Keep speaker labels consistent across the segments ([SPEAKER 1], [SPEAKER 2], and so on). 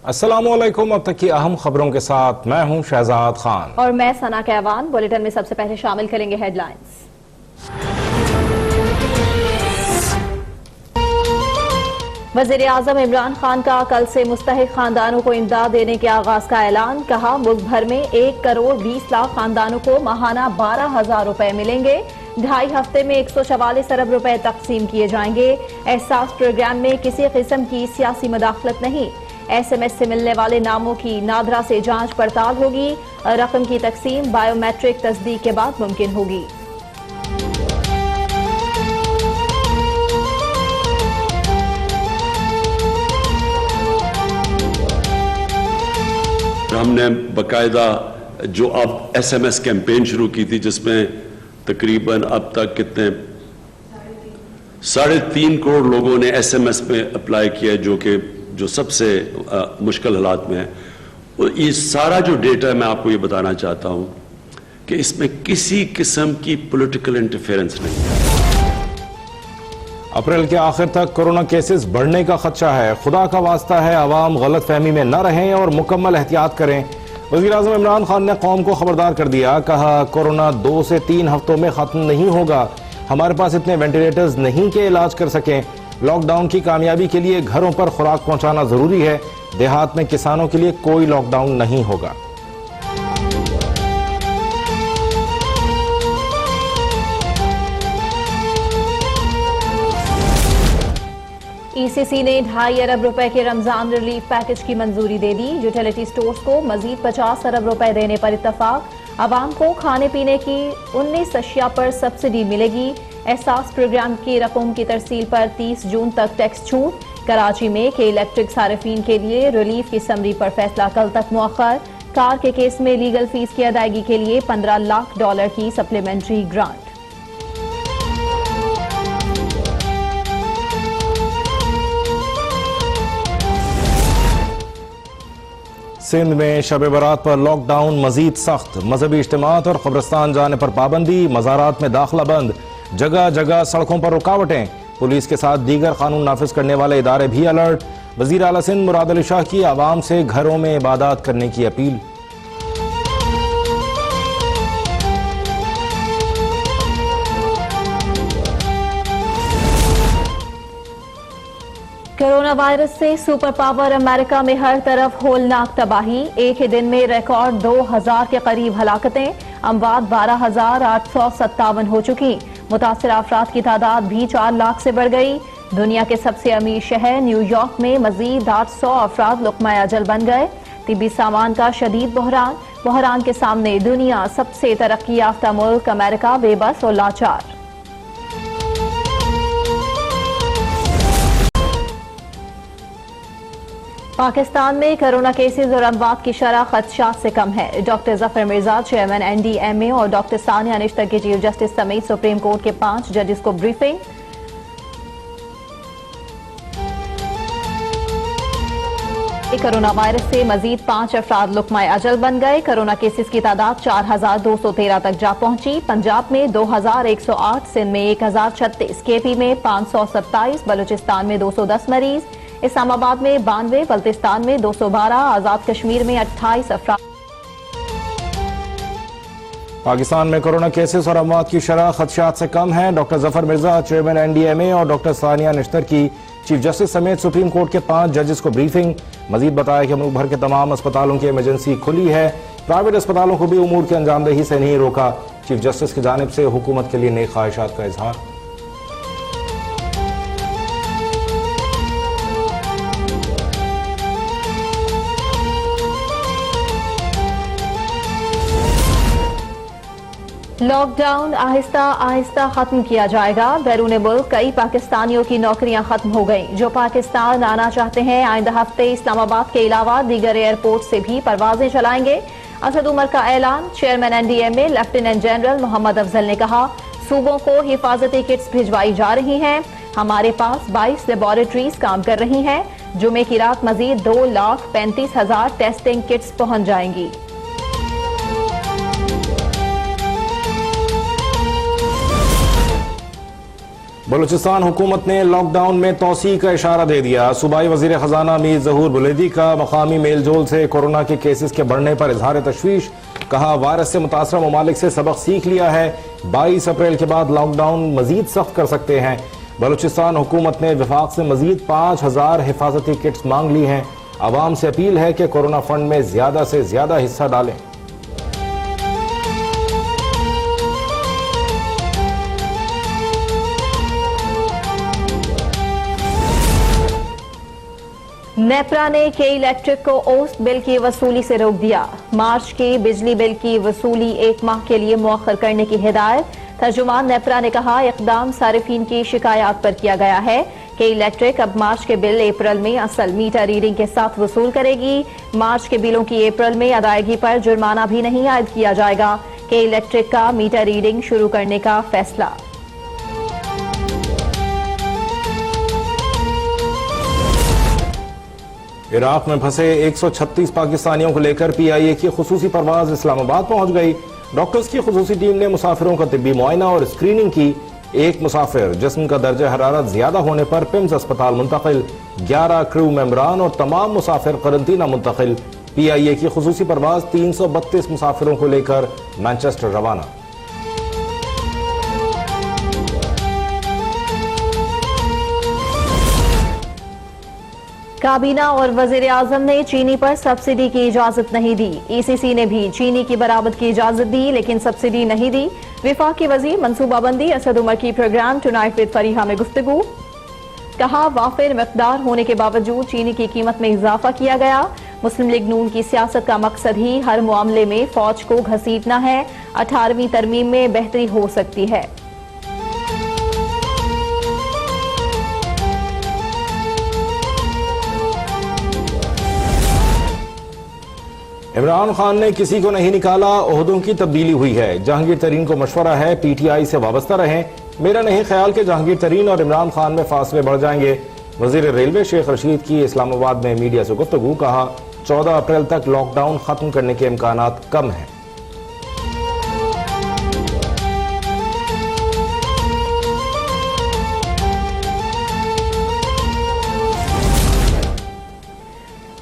[SPEAKER 1] अस्सलामुअलैकुम। अब तक की अहम खबरों के साथ मैं हूं शहजाद खान
[SPEAKER 2] और मैं सना कहवान। बुलेटिन में सबसे पहले शामिल करेंगे हेडलाइंस। वजीर आजम इमरान खान का कल से मुस्तहिक खानदानों को इमदाद देने के आगाज का ऐलान। कहा, मुल्क भर में 1 करोड़ 20 लाख खानदानों को माहाना 12,000 रुपए मिलेंगे। 2.5 हफ्ते में 144 अरब रुपए तकसीम किए जाएंगे। एहसास प्रोग्राम में किसी किस्म की सियासी मुदाखलत नहीं। SMS से मिलने वाले नामों की नादरा से जांच पड़ताल होगी। रकम की तकसीम बायोमेट्रिक तस्दीक के बाद मुमकिन होगी।
[SPEAKER 3] हमने बाकायदा जो अब SMS कैंपेन शुरू की थी, जिसमें तकरीबन अब तक कितने 3.5 करोड़ लोगों ने SMS में अप्लाई किया, जो सबसे मुश्किल हालात में है। ये सारा जो डेटा है, मैं आपको ये बताना चाहता हूं कि इसमें किसी किस्म की पॉलिटिकल इंटरफेरेंस नहीं है।
[SPEAKER 1] अप्रैल के आखिर तक कोरोना केसेस बढ़ने का खदशा है। खुदा का वास्ता है, आवाम गलत फहमी में न रहें और मुकम्मल एहतियात करें। वज़ीर आज़म इमरान खान ने कौम को खबरदार कर दिया। कहा, कोरोना 2 से 3 हफ्तों में खत्म नहीं होगा। हमारे पास इतने वेंटिलेटर्स नहीं कि इलाज कर सकें। लॉकडाउन की कामयाबी के लिए घरों पर खुराक पहुंचाना जरूरी है। देहात में किसानों के लिए कोई लॉकडाउन नहीं होगा।
[SPEAKER 2] ECC ने 2.5 अरब रुपए के रमजान रिलीफ पैकेज की मंजूरी दे दी। यूटिलिटी स्टोर्स को मजीद 50 अरब रुपए देने पर इत्तफाक। आवाम को खाने पीने की 19 अशिया पर सब्सिडी मिलेगी। एहसास प्रोग्राम की रकम की तरसील पर 30 जून तक टैक्स छूट। कराची में के इलेक्ट्रिक सारिफीन के लिए रिलीफ की समरी पर फैसला कल तक मुअख्खर। कार के केस में लीगल फीस की अदायगी के लिए $15 लाख की सप्लीमेंट्री ग्रांट।
[SPEAKER 1] सिंध में शब बारात पर लॉकडाउन मजीद सख्त। मजहबी इज्तिमात और कब्रिस्तान जाने पर पाबंदी। मज़ारात में दाखिला बंद। जगह जगह सड़कों पर रुकावटें। पुलिस के साथ दीगर कानून नाफिज करने वाले इदारे भी अलर्ट। वजीर आला सिंध मुराद अली शाह की आवाम से घरों में इबादत करने की अपील।
[SPEAKER 2] कोरोना वायरस से सुपर पावर अमेरिका में हर तरफ होलनाक तबाही। एक ही दिन में रिकॉर्ड 2000 के करीब हलाकतें। अमवात 12,857 हो चुकी। मुतासिर अफराद की तादाद भी 4 लाख से बढ़ गई। दुनिया के सबसे अमीर शहर न्यूयॉर्क में मजीद 800 अफराद लुक़मा अजल बन गए। तिब्बी सामान का शदीद बहरान के सामने दुनिया सबसे तरक्की याफ्ता मुल्क अमेरिका बेबस और लाचार। पाकिस्तान में कोरोना केसेस और अमवात की शरह खदशात से कम है। Doctor Zafar Mirza chairman NDMA और डॉक्टर सानिया निश्तर के चीफ जस्टिस समेत सुप्रीम कोर्ट के 5 जजेस को ब्रीफिंग। कोरोना वायरस से मजीद 5 अफराद लुक़मा अजल बन गए। कोरोना केसेस की तादाद 4,213 तक जा पहुंची। पंजाब में 2,108, सिंध में 1,036, KP में 527, बलूचिस्तान में 210 मरीज, इस्लामाबाद में 92, बल्तिस्तान में 212, आजाद कश्मीर में 28 अफराद।
[SPEAKER 1] पाकिस्तान में कोरोना केसेस और अमवात की शरह खदशात से कम है। Doctor Zafar Mirza chairman NDMA और डॉक्टर सानिया निश्तर की चीफ जस्टिस समेत सुप्रीम कोर्ट के 5 जजेस को ब्रीफिंग। मजीद बताया कि मुल्क भर के तमाम अस्पतालों की इमरजेंसी खुली है। प्राइवेट अस्पतालों को भी उमूर की अंजामदही से नहीं रोका। चीफ जस्टिस की जानिब से हुकूमत के लिए नई ख्वाहिशात का इजहार।
[SPEAKER 2] लॉकडाउन आहिस्ता आहिस्ता खत्म किया जाएगा। बैरून मुल्क कई पाकिस्तानियों की नौकरियां खत्म हो गई। जो पाकिस्तान आना चाहते हैं आइंदा हफ्ते इस्लामाबाद के अलावा दीगर एयरपोर्ट से भी परवाजें चलाएंगे। असद उमर का ऐलान। Chairman NDMA lieutenant general Mohammad Afzal ने कहा, सूबों को हिफाजती किट्स भिजवाई जा रही हैं। हमारे पास 22 लेबोरेटरीज काम कर रही हैं। जुमे की रात मजीद 2,35,000 टेस्टिंग किट्स पहुंच जाएंगी।
[SPEAKER 1] बलूचिस्तान हुकूमत ने लॉकडाउन में तोसी का इशारा दे दिया। सूबाई वजीर खजाना मीर जहूर बुलैदी का मकामी मेल जोल से कोरोना के केसेस के बढ़ने पर इजहार तशवीश। कहा, वायरस से मुतासरा ममालिक से सबक सीख लिया है, 22 अप्रैल के बाद लॉकडाउन मजीद सख्त कर सकते हैं। बलूचिस्तान हुकूमत ने विफाक से मजीद 5000 हिफाजती किट्स मांग ली हैं। आवाम से अपील है कि कोरोना फंड में ज्यादा से ज्यादा हिस्सा डालें।
[SPEAKER 2] नेपरा ने के इलेक्ट्रिक को औसत बिल की वसूली से रोक दिया। मार्च के बिजली बिल की वसूली 1 माह के लिए मुअख्खर करने की हिदायत। तर्जुमान नेपरा ने कहा, इक़दाम सारिफीन की शिकायत पर किया गया है। के इलेक्ट्रिक अब मार्च के बिल अप्रैल में असल मीटर रीडिंग के साथ वसूल करेगी। मार्च के बिलों की अप्रैल में अदायगी पर जुर्माना भी नहीं आयद किया जाएगा। के इलेक्ट्रिक का मीटर रीडिंग शुरू करने का फैसला।
[SPEAKER 1] इराक में फंसे 136 पाकिस्तानियों को लेकर PIA की खुसूसी परवाज इस्लामाबाद पहुंच गई। डॉक्टर्स की खुसूसी टीम ने मुसाफिरों का तिब्बी मुआयना और स्क्रीनिंग की। एक मुसाफिर जिस्म का दर्जा हरारत ज्यादा होने पर पिम्स अस्पताल मुंतकिल। 11 क्रू मेंबरान और तमाम मुसाफिर करंतना मुंतकिल। PIA की खुसूसी परवाज 332 मुसाफिरों को लेकर मैनचेस्टर रवाना।
[SPEAKER 2] काबीना और वजीर आजम ने चीनी पर सब्सिडी की इजाजत नहीं दी। ECC ने भी चीनी की बरामद की इजाजत दी, लेकिन सब्सिडी नहीं दी। विफाकी वजीर मनसूबाबंदी असद उमर की प्रोग्राम टुनाइट विद फरीहा में गुफ्तगू। कहा, वाफिर मकदार होने के बावजूद चीनी की कीमत में इजाफा किया गया। मुस्लिम लीग नून की सियासत का मकसद ही हर मामले में फौज को घसीटना है। 18वीं तरमीम में बेहतरी हो सकती है।
[SPEAKER 1] इमरान खान ने किसी को नहीं निकाला, ओहदों की तब्दीली हुई है। जहांगीर तरीन को मशवरा है PTI से वाबस्ता रहें। मेरा नहीं ख्याल कि जहांगीर तरीन और इमरान खान में फासले बढ़ जाएंगे। वजीर रेलवे शेख रशीद की इस्लामाबाद में मीडिया से गुफ्तगू। कहा, 14 अप्रैल तक लॉकडाउन खत्म करने के इम्कानात कम हैं।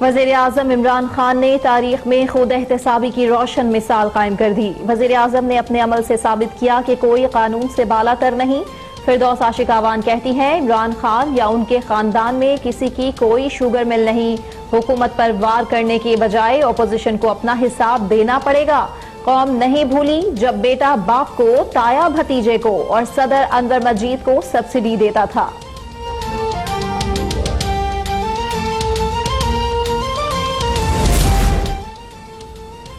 [SPEAKER 2] वज़ीर आज़म इमरान खान ने तारीख में खुद एहतसाबी की रोशन मिसाल कायम कर दी। वज़ीर आज़म ने अपने अमल से साबित किया कि कोई कानून से बालातर नहीं। फिरदौस आशिक आवान कहती हैं, इमरान खान या उनके खानदान में किसी की कोई शुगर मिल नहीं। हुकूमत पर वार करने के बजाय अपोजिशन को अपना हिसाब देना पड़ेगा। कौम नहीं भूली जब बेटा बाप को, ताया भतीजे को और सदर अनवर मजीद को सब्सिडी देता था।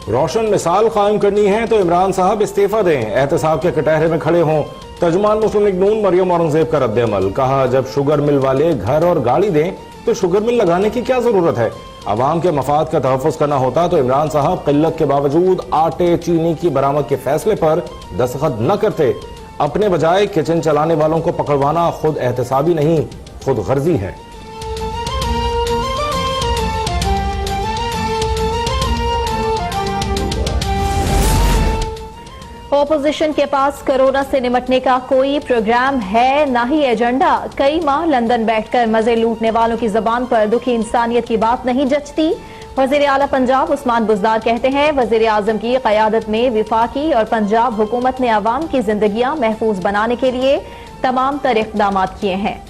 [SPEAKER 1] रोशन मिसाल कायम करनी है तो इमरान साहब इस्तीफा दें, एहतसाब के कटहरे में खड़े हों। तर्जुमान मुस्लिम लीग नून मरियम औरंगजेब का रद्द अमल। कहा, जब शुगर मिल वाले घर और गाड़ी दें तो शुगर मिल लगाने की क्या जरूरत है। अवाम के मफाद का तहफ़्फ़ुज़ करना होता तो इमरान साहब किल्लत के बावजूद आटे चीनी की बरामद के फैसले पर दस्तखत न करते। अपने बजाय किचन चलाने वालों को पकड़वाना खुद एहतसाबी नहीं, खुद गर्जी है।
[SPEAKER 2] ऑपोजिशन के पास कोरोना से निपटने का कोई प्रोग्राम है, ना ही एजेंडा। कई माह लंदन बैठकर मजे लूटने वालों की जबान पर दुखी इंसानियत की बात नहीं जचती। वजीर आला पंजाब उस्मान बुज़दार कहते हैं, वजीर आजम की क़यादत में विफाकी और पंजाब हुकूमत ने अवाम की जिंदगियां महफूज बनाने के लिए तमाम तर इक़दाम किए हैं।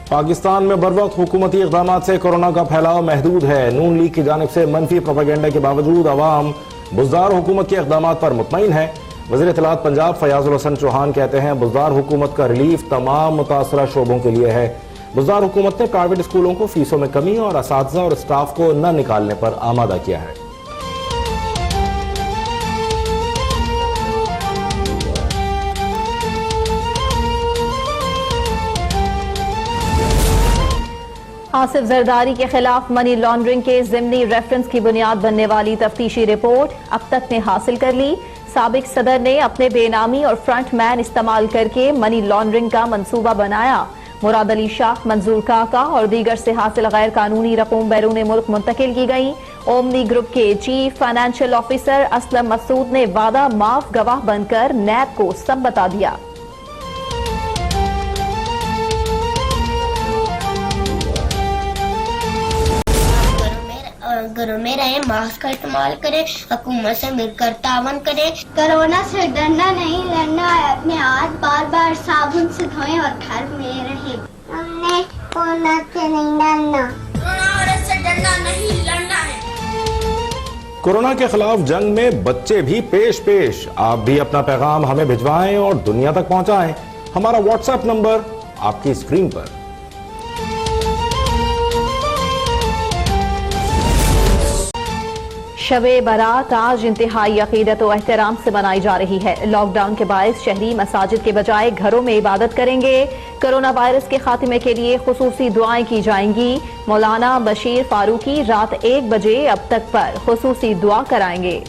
[SPEAKER 1] पाकिस्तान में बर वक्त हुकूमती इक़दामात से कोरोना का फैलाव महदूद है। नून लीग की जानिब से मनफी प्रोपेगेंडा के बावजूद अवाम बुज़दार हुकूमत के इक़दामात पर मुतमईन है। वज़ीर इत्तलात पंजाब फयाजुल हसन चौहान कहते हैं, बुज़दार हुकूमत का रिलीफ तमाम मुतासरा शोबों के लिए है। बुज़दार हुकूमत ने प्राइवेट स्कूलों को फीसों में कमी और असातिज़ा और स्टाफ को न निकालने पर आमादा किया है।
[SPEAKER 2] आसिफ जरदारी के खिलाफ मनी लॉन्ड्रिंग के ज़िमनी रेफरेंस की बुनियाद बनने वाली तफ्तीशी रिपोर्ट अब तक ने हासिल कर ली। साबिक सदर ने अपने बेनामी और फ्रंट मैन इस्तेमाल करके मनी लॉन्ड्रिंग का मंसूबा बनाया। मुराद अली शाह, मंजूर काका और दीगर से हासिल गैर कानूनी रकूम बैरून मुल्क मुंतकिल की गई। ओमनी ग्रुप के chief financial officer Aslam Masood ने वादा माफ गवाह बनकर नैब को सब बता दिया।
[SPEAKER 4] घरों में रहें, मास्क का इस्तेमाल करें, हुकूमत से मिलकर तावन करें। कोरोना से डरना नहीं, लड़ना है। अपने हाथ बार बार साबुन से धोएं और घर में रहें। हमने कोरोना से नहीं डरना, कोरोना वायरस से डरना नहीं, लड़ना है।
[SPEAKER 1] कोरोना के खिलाफ जंग में बच्चे भी पेश। आप भी अपना पैगाम हमें भिजवाएं और दुनिया तक पहुंचाएं। हमारा व्हाट्सएप नंबर आपकी स्क्रीन पर।
[SPEAKER 2] शबे बारात आज इंतहाई अकीदत और एहतराम से मनाई जा रही है। लॉकडाउन के बायस शहरी मसाजिद के बजाय घरों में इबादत करेंगे। कोरोना वायरस के खात्मे के लिए खुसूसी दुआएं की जाएंगी। मौलाना बशीर फारूकी रात 1 बजे अब तक पर खुसूसी दुआ कराएंगे।